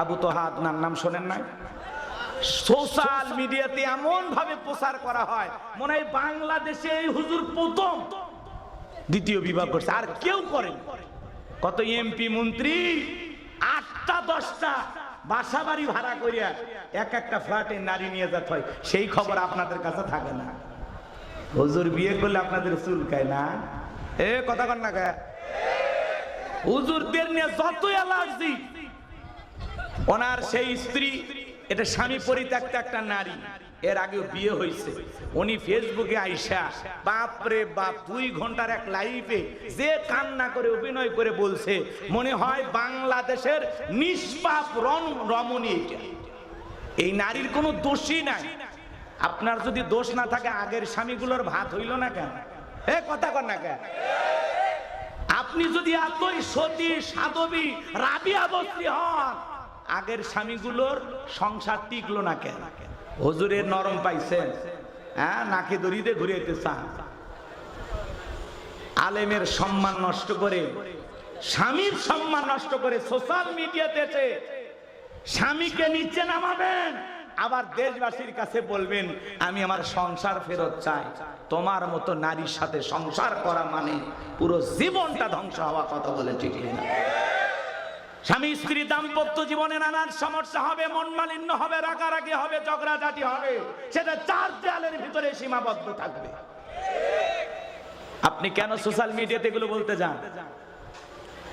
আবু তোহা আদনান নাম শোনেন নাই? সোশ্যাল মিডিয়াতে এমন ভাবে প্রচার করা হয় মনে হয় বাংলাদেশে এই হুজুর প্রথম দ্বিতীয় বিবাহ করছে, আর কেউ করে। কত এমপি মন্ত্রী 8টা 10টা বাসা বাড়ি ভাড়া করিয়া এক একটা ফ্ল্যাটে নারী নিয়ে যেতে হয়, সেই খবর আপনাদের কাছে থাকে না। হুজুর বিয়ে করলে আপনাদের চুলকায় না? এ কথা কন না কে? হুজুরদের নিয়ে যত অ্যালার্জি। ওনার সেই স্ত্রী, এটা স্বামী পরিত্যক্ত একটা নারী, এর আগেও বিয়ে হয়েছে। উনি ফেসবুকে আইসা বাপরে বাপ 2 ঘন্টার এক লাইভে যে কান্না করে অভিনয় করে বলছে মনে হয় বাংলাদেশের নিষ্পাপ রমণী এটা। এই নারীর কোনো দোষই নাই। আপনার যদি দোষ না থাকে আগের স্বামীগুলোর ভাত হইল না কেন? এ কথা কর না কেন? আপনি যদি এতই সতী সাধবী রাবিয়া বস্তি হন, আগের স্বামীগুলোর সংসার টিকলো না কেন? হুজুরের নরম পাইছেন, হ্যাঁ, নাকে দড়িতে ঘুরিয়েতে চান। আলেমের সম্মান নষ্ট করে, স্বামীর সম্মান নষ্ট করে সোশ্যাল মিডিয়াতে এসে স্বামীকে নিচে নামাবেন, আবার দেশবাসীর কাছে বলবেন আমি আমার সংসার ফেরত চাই। তোমার মতো নারীর সাথে সংসার করা মানে পুরো জীবনটা ধ্বংস হওয়া। কথা বলে ঠিক না? স্বামী স্ত্রী দাম্পত্য জীবনে নানান সমস্যা হবে, মন মালিন্য হবে, রাগারাগি হবে, ঝগড়াঝাটি হবে, সেটা 4 দেয়ালের ভিতরে সীমাবদ্ধ থাকবে। আপনি কেন সোশ্যাল মিডিয়াতে এগুলো বলতে যান?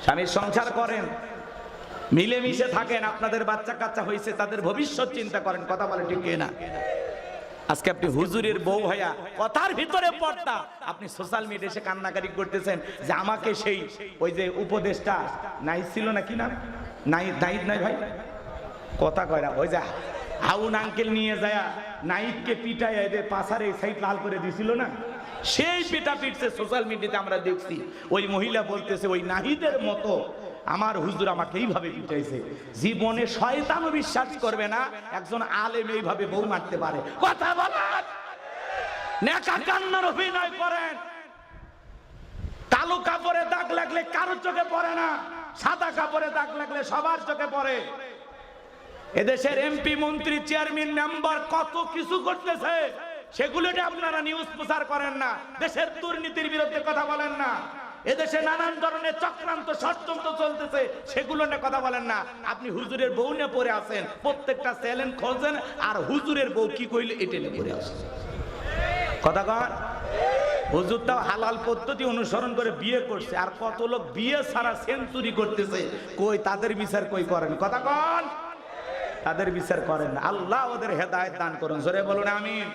স্বামীর সংসার করেন, মিলেমিশে থাকেন, আপনাদের বাচ্চা কাচ্চা হয়েছে, তাদের ভবিষ্যৎ চিন্তা করেন। কথা বলে ঠিক না? আজকে আপনি হুজুরের বউ হইয়া কথার ভিতরে পড়তা, আপনি সোশ্যাল মিডিয়ায় এসে কান্নাকারি করতেছেন যে আমাকে সেই ওই যে উপদেশটা নাই ছিল না, কি নাম, নাইদ নাই ভাই, কথা কয় না, ওই যে হাউন আঙ্কেল নিয়ে যায় নাইদকে পিটায় এদের পাশারে সাইড লাল করে দিছিল না, সেই পিটা পিটছে সোশ্যাল মিডিয়াতে আমরা দেখছি। ওই মহিলা বলতেছে ওই নাহিদের মতো আমার হুজুর আমাকে এইভাবে পিটাইছে। জীবনে শয়তানও বিশ্বাস করবে না একজন আলেম এইভাবে বউ মারতে পারে। কথা বলেন, নেকা কান্নার অভিনয় করেন। কালো কাপড়ে দাগ লাগলে কারোর চোখে পড়ে না, সাদা কাপড়ে দাগ লাগলে সবার চোখে পড়ে। এদেশের এমপি মন্ত্রী চেয়ারম্যান মেম্বার কত কিছু করতেছে, সেগুলোতে আপনারা নিউজ প্রচার করেন না। দেশের দুর্নীতির বিরুদ্ধে কথা বলেন না। এদেশে নানান ধরনের চক্রান্ত ষড়যন্ত্র চলতেছে, সেগুলো নিয়ে কথা বলেন না। আপনি হুজুরের বউ নিয়ে পড়ে আছেন, প্রত্যেকটা চ্যালেঞ্জ খোঁজেন, আর হুজুরের বউ কি কইলে এটা নিয়ে পড়ে আসেন। কথা কন, হুজুরটাও হালাল পদ্ধতি অনুসরণ করে বিয়ে করছে, আর কত লোক বিয়ে ছাড়া সেঞ্চুরি করতেছে, কই তাদের বিচার কই করেন? কথা কন, তাদের বিচার করেন। আল্লাহ ওদের হেদায়েত দান করুন, জোরে বলুন আমিন।